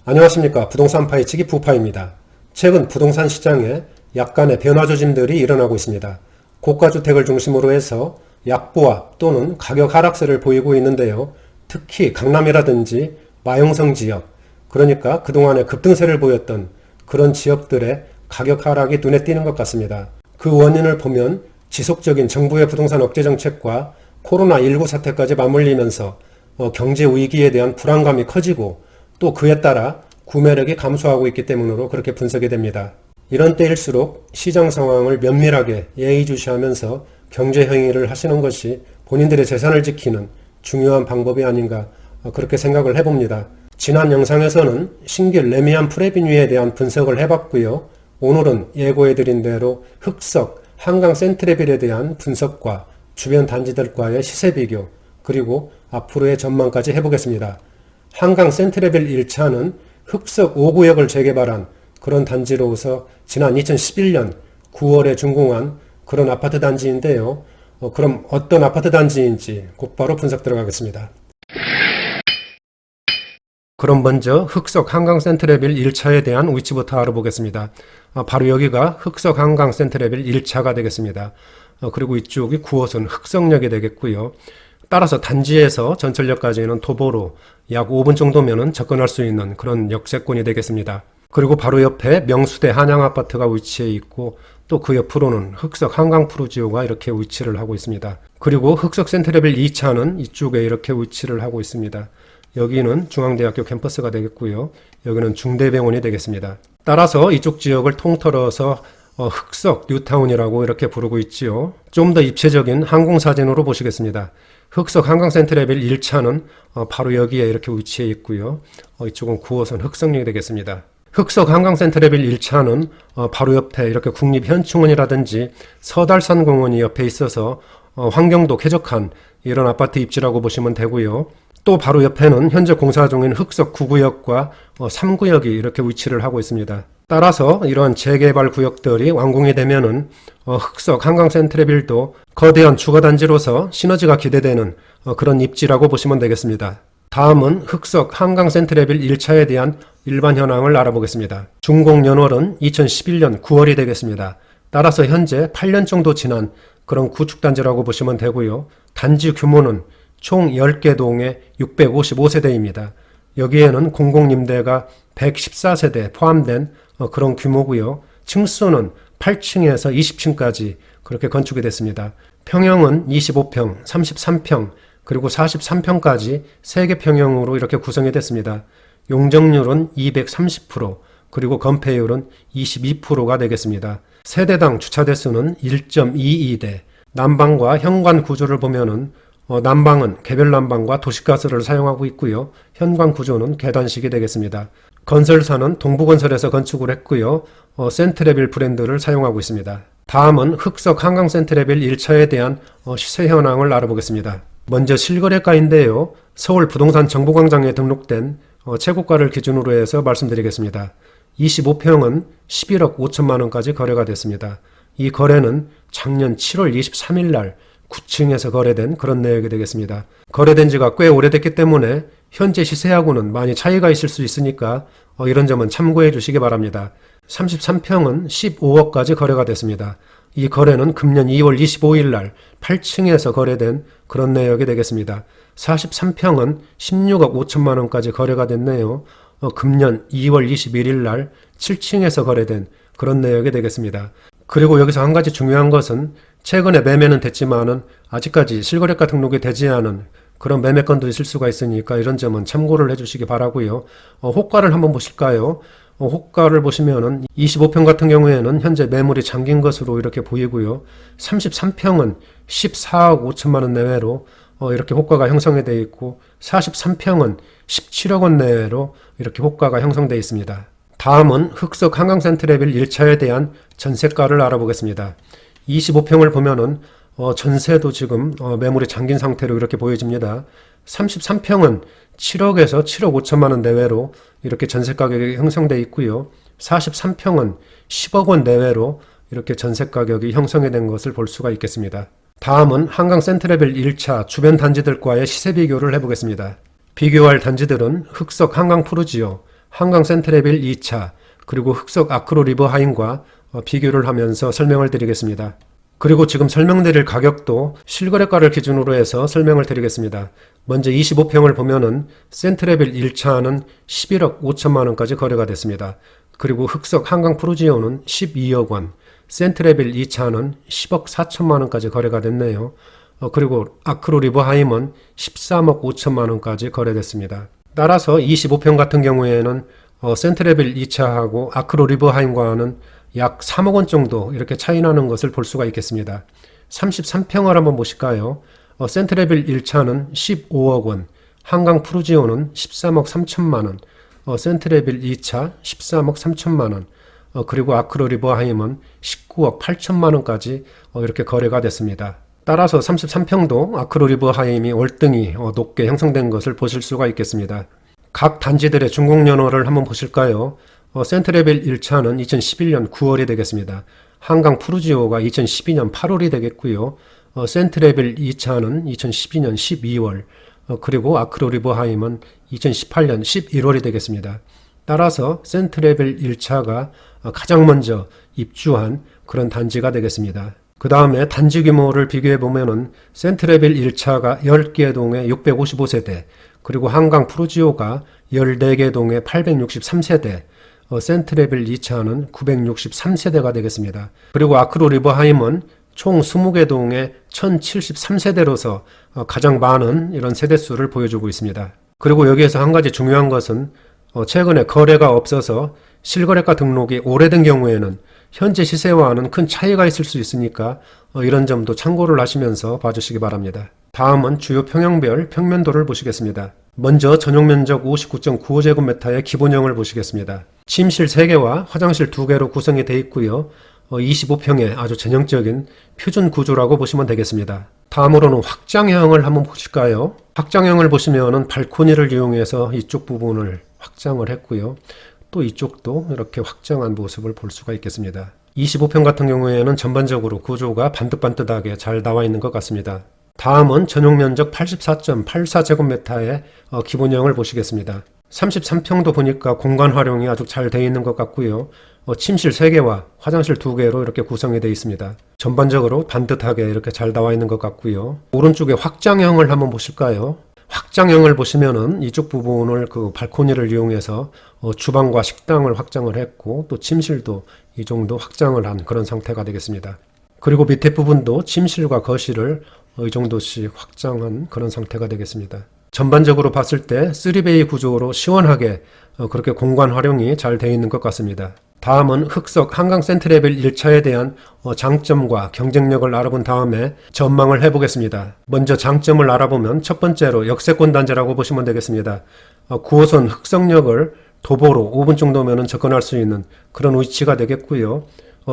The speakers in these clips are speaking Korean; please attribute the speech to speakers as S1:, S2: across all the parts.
S1: 안녕하십니까. 부동산 파헤치기 부파입니다. 최근 부동산 시장에 약간의 변화 조짐들이 일어나고 있습니다. 고가주택을 중심으로 해서 약보합 또는 가격 하락세를 보이고 있는데요. 특히 강남이라든지 마용성 지역, 그러니까 그동안에 급등세를 보였던 그런 지역들의 가격 하락이 눈에 띄는 것 같습니다. 그 원인을 보면 지속적인 정부의 부동산 억제 정책과 코로나19 사태까지 맞물리면서 경제 위기에 대한 불안감이 커지고 또 그에 따라 구매력이 감소하고 있기 때문으로 그렇게 분석이 됩니다. 이런 때일수록 시장 상황을 면밀하게 예의주시하면서 경제 행위를 하시는 것이 본인들의 재산을 지키는 중요한 방법이 아닌가 그렇게 생각을 해봅니다. 지난 영상에서는 신길 레미안 프레비뉴에 대한 분석을 해봤고요. 오늘은 예고해드린 대로 흑석, 한강 센트레빌에 대한 분석과 주변 단지들과의 시세 비교 그리고 앞으로의 전망까지 해보겠습니다. 한강 센트레빌 1차는 흑석 5구역을 재개발한 그런 단지로서 지난 2011년 9월에 준공한 그런 아파트 단지인데요. 그럼 어떤 아파트 단지인지 곧바로 분석 들어가겠습니다. 그럼 먼저 흑석 한강 센트레빌 1차에 대한 위치부터 알아보겠습니다. 바로 여기가 흑석 한강 센트레빌 1차가 되겠습니다. 그리고 이쪽이 9호선 흑석역이 되겠고요. 따라서 단지에서 전철역까지는 도보로 약 5분 정도면 접근할 수 있는 그런 역세권이 되겠습니다. 그리고 바로 옆에 명수대 한양아파트가 위치해 있고 또 그 옆으로는 흑석 한강푸르지오가 이렇게 위치를 하고 있습니다. 그리고 흑석 센트레빌 2차는 이쪽에 이렇게 위치를 하고 있습니다. 여기는 중앙대학교 캠퍼스가 되겠고요. 여기는 중대병원이 되겠습니다. 따라서 이쪽 지역을 통틀어서 흑석 뉴타운이라고 이렇게 부르고 있지요. 좀 더 입체적인 항공사진으로 보시겠습니다. 흑석 한강 센트레빌 1차는 바로 여기에 이렇게 위치해 있고요. 이쪽은 9호선 흑석역이 되겠습니다. 흑석 한강 센트레빌 1차는 바로 옆에 이렇게 국립현충원이라든지 서달산공원이 옆에 있어서 환경도 쾌적한 이런 아파트 입지라고 보시면 되고요. 또 바로 옆에는 현재 공사 중인 흑석 9구역과 3구역이 이렇게 위치를 하고 있습니다. 따라서 이러한 재개발 구역들이 완공이 되면은 흑석 한강 센트레빌도 거대한 주거단지로서 시너지가 기대되는 그런 입지라고 보시면 되겠습니다. 다음은 흑석 한강 센트레빌 1차에 대한 일반 현황을 알아보겠습니다. 준공 연월은 2011년 9월이 되겠습니다. 따라서 현재 8년 정도 지난 그런 구축단지라고 보시면 되고요. 단지 규모는 총 10개 동에 655세대입니다. 여기에는 공공임대가 114세대 포함된 그런 규모고요. 층수는 8층에서 20층까지 그렇게 건축이 됐습니다. 평형은 25평, 33평, 그리고 43평까지 3개 평형으로 이렇게 구성이 됐습니다. 용적률은 230%, 그리고 건폐율은 22%가 되겠습니다. 세대당 주차 대수는 1.22대, 난방과 현관 구조를 보면은 난방은 개별 난방과 도시가스를 사용하고 있고요. 현관 구조는 계단식이 되겠습니다. 건설사는 동부건설에서 건축을 했고요. 센트레빌 브랜드를 사용하고 있습니다. 다음은 흑석 한강 센트레빌 1차에 대한 시세 현황을 알아보겠습니다. 먼저 실거래가인데요. 서울 부동산 정보광장에 등록된 최고가를 기준으로 해서 말씀드리겠습니다. 25평은 11억 5천만 원까지 거래가 됐습니다. 이 거래는 작년 7월 23일 날 9층에서 거래된 그런 내역이 되겠습니다. 거래된 지가 꽤 오래됐기 때문에 현재 시세하고는 많이 차이가 있을 수 있으니까 이런 점은 참고해 주시기 바랍니다. 33평은 15억까지 거래가 됐습니다. 이 거래는 금년 2월 25일 날 8층에서 거래된 그런 내역이 되겠습니다. 43평은 16억 5천만 원까지 거래가 됐네요. 금년 2월 21일 날 7층에서 거래된 그런 내역이 되겠습니다. 그리고 여기서 한 가지 중요한 것은 최근에 매매는 됐지만은 아직까지 실거래가 등록이 되지 않은 그런 매매건도 있을 수가 있으니까 이런 점은 참고를 해주시기 바라고요. 호가를 한번 보실까요? 호가를 보시면은 25평 같은 경우에는 현재 매물이 잠긴 것으로 이렇게 보이고요. 33평은 14억 5천만 원 내외로 이렇게 호가가 형성이 되어 있고 43평은 17억 원 내외로 이렇게 호가가 형성되어 있습니다. 다음은 흑석 한강 센트레빌 1차에 대한 전세가를 알아보겠습니다. 25평을 보면은 전세도 지금 매물이 잠긴 상태로 이렇게 보여집니다. 33평은 7억에서 7억 5천만 원 내외로 이렇게 전세 가격이 형성되어 있고요. 43평은 10억 원 내외로 이렇게 전세 가격이 형성이 된 것을 볼 수가 있겠습니다. 다음은 한강 센트레빌 1차 주변 단지들과의 시세 비교를 해보겠습니다. 비교할 단지들은 흑석 한강 푸르지오, 한강 센트레빌 2차 그리고 흑석 아크로 리버하임과 비교를 하면서 설명을 드리겠습니다. 그리고 지금 설명드릴 가격도 실거래가를 기준으로 해서 설명을 드리겠습니다. 먼저 25평을 보면은 센트레빌 1차는 11억 5천만 원까지 거래가 됐습니다. 그리고 흑석 한강 푸르지오는 12억 원, 센트레빌 2차는 10억 4천만 원까지 거래가 됐네요. 그리고 아크로 리버하임은 13억 5천만 원까지 거래됐습니다. 따라서 25평 같은 경우에는 센트레빌 2차하고 아크로 리버하임과는 약 3억 원 정도 이렇게 차이 나는 것을 볼 수가 있겠습니다. 33평을 한번 보실까요? 센트레빌 1차는 15억 원, 한강 푸르지오는 13억 3천만 원, 센트레빌 2차 13억 3천만 원, 그리고 아크로 리버하임은 19억 8천만 원까지 이렇게 거래가 됐습니다. 따라서 33평도 아크로 리버하임이 월등히 높게 형성된 것을 보실 수가 있겠습니다. 각 단지들의 준공 연호를 한번 보실까요? 센트레빌 1차는 2011년 9월이 되겠습니다. 한강 푸르지오가 2012년 8월이 되겠고요. 센트레빌 2차는 2012년 12월, 그리고 아크로 리버하임은 2018년 11월이 되겠습니다. 따라서 센트레빌 1차가 가장 먼저 입주한 그런 단지가 되겠습니다. 그 다음에 단지 규모를 비교해 보면은 센트레빌 1차가 10개 동에 655세대, 그리고 한강 푸르지오가 14개 동에 863세대, 센트레빌 2차는 963세대가 되겠습니다. 그리고 아크로 리버하임은 총 20개 동에 1073세대로서 가장 많은 이런 세대수를 보여주고 있습니다. 그리고 여기에서 한 가지 중요한 것은 최근에 거래가 없어서 실거래가 등록이 오래된 경우에는 현재 시세와는 큰 차이가 있을 수 있으니까 이런 점도 참고를 하시면서 봐주시기 바랍니다. 다음은 주요 평형별 평면도를 보시겠습니다. 먼저 전용면적 59.95제곱미터의 기본형을 보시겠습니다. 침실 3개와 화장실 2개로 구성이 되어 있고요. 25평의 아주 전형적인 표준 구조라고 보시면 되겠습니다. 다음으로는 확장형을 한번 보실까요? 확장형을 보시면은 발코니를 이용해서 이쪽 부분을 확장을 했고요. 또 이쪽도 이렇게 확장한 모습을 볼 수가 있겠습니다. 25평 같은 경우에는 전반적으로 구조가 반듯반듯하게 잘 나와 있는 것 같습니다. 다음은 전용면적 84.84제곱미터의 기본형을 보시겠습니다. 33평도 보니까 공간 활용이 아주 잘 되어 있는 것 같고요. 침실 3개와 화장실 2개로 이렇게 구성이 되어 있습니다. 전반적으로 반듯하게 이렇게 잘 나와 있는 것 같고요. 오른쪽에 확장형을 한번 보실까요? 확장형을 보시면은 이쪽 부분을 그 발코니를 이용해서 주방과 식당을 확장을 했고, 또 침실도 이 정도 확장을 한 그런 상태가 되겠습니다. 그리고 밑에 부분도 침실과 거실을 이 정도씩 확장한 그런 상태가 되겠습니다. 전반적으로 봤을 때 3베이 구조로 시원하게 그렇게 공간 활용이 잘 되어 있는 것 같습니다. 다음은 흑석 한강 센트레빌 1차에 대한 장점과 경쟁력을 알아본 다음에 전망을 해보겠습니다. 먼저 장점을 알아보면 첫 번째로 역세권 단지라고 보시면 되겠습니다. 9호선 흑석역을 도보로 5분 정도면 접근할 수 있는 그런 위치가 되겠고요.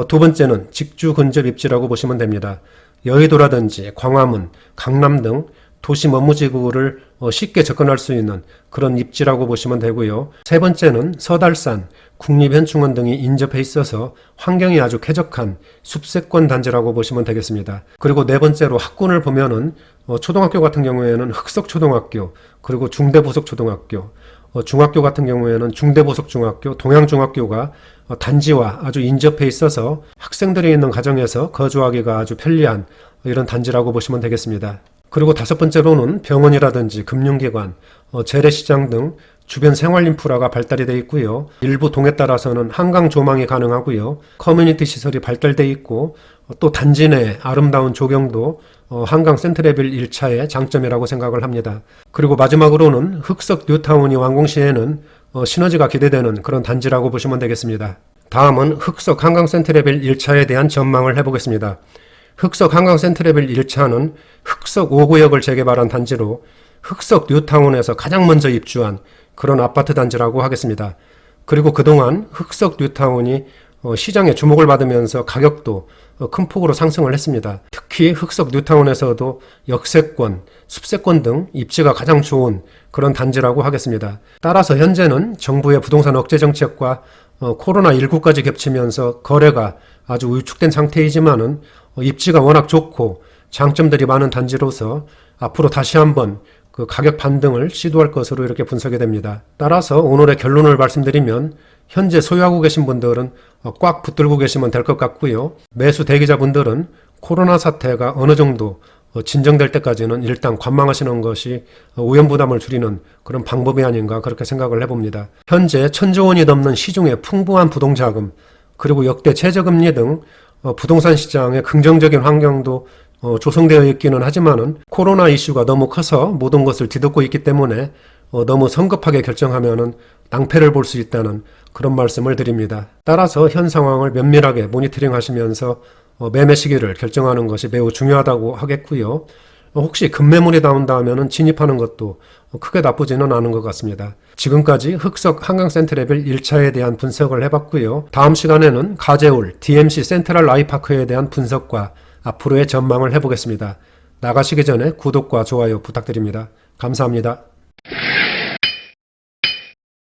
S1: 두 번째는 직주 근접 입지라고 보시면 됩니다. 여의도라든지 광화문, 강남 등 도심 업무지구를 쉽게 접근할 수 있는 그런 입지라고 보시면 되고요. 세 번째는 서달산, 국립현충원 등이 인접해 있어서 환경이 아주 쾌적한 숲세권 단지라고 보시면 되겠습니다. 그리고 네 번째로 학군을 보면은 초등학교 같은 경우에는 흑석초등학교, 그리고 중대보석초등학교, 중학교 같은 경우에는 중대보석중학교, 동양중학교가 단지와 아주 인접해 있어서 학생들이 있는 가정에서 거주하기가 아주 편리한 이런 단지라고 보시면 되겠습니다. 그리고 다섯 번째로는 병원이라든지 금융기관, 재래시장 등 주변 생활인프라가 발달이 되어 있고요. 일부 동에 따라서는 한강 조망이 가능하고요. 커뮤니티 시설이 발달되어 있고, 또 단지 내 아름다운 조경도 한강 센트레빌 1차의 장점이라고 생각을 합니다. 그리고 마지막으로는 흑석 뉴타운이 완공 시에는 시너지가 기대되는 그런 단지라고 보시면 되겠습니다. 다음은 흑석 한강 센트레빌 1차에 대한 전망을 해보겠습니다. 흑석 한강 센트레빌 1차는 흑석 5구역을 재개발한 단지로 흑석 뉴타운에서 가장 먼저 입주한 그런 아파트 단지라고 하겠습니다. 그리고 그동안 흑석 뉴타운이 시장에 주목을 받으면서 가격도 큰 폭으로 상승을 했습니다. 특히 흑석 뉴타운에서도 역세권, 숲세권 등 입지가 가장 좋은 그런 단지라고 하겠습니다. 따라서 현재는 정부의 부동산 억제 정책과 코로나19까지 겹치면서 거래가 아주 위축된 상태이지만은 입지가 워낙 좋고 장점들이 많은 단지로서 앞으로 다시 한번 그 가격 반등을 시도할 것으로 이렇게 분석이 됩니다. 따라서 오늘의 결론을 말씀드리면 현재 소유하고 계신 분들은 꽉 붙들고 계시면 될 것 같고요. 매수 대기자분들은 코로나 사태가 어느 정도 진정될 때까지는 일단 관망하시는 것이 위험부담을 줄이는 그런 방법이 아닌가 그렇게 생각을 해봅니다. 현재 1,000조 원이 넘는 시중에 풍부한 부동자금 그리고 역대 최저금리 등 부동산 시장의 긍정적인 환경도 조성되어 있기는 하지만은 코로나 이슈가 너무 커서 모든 것을 뒤덮고 있기 때문에 너무 성급하게 결정하면은 낭패를 볼 수 있다는 그런 말씀을 드립니다. 따라서 현 상황을 면밀하게 모니터링 하시면서 매매 시기를 결정하는 것이 매우 중요하다고 하겠고요. 혹시 급매물이 나온다 하면은 진입하는 것도 크게 나쁘지는 않은 것 같습니다. 지금까지 흑석 한강 센트레빌 1차에 대한 분석을 해봤고요. 다음 시간에는 가제울 DMC 센트럴 아이파크에 대한 분석과 앞으로의 전망을 해보겠습니다. 나가시기 전에 구독과 좋아요 부탁드립니다. 감사합니다.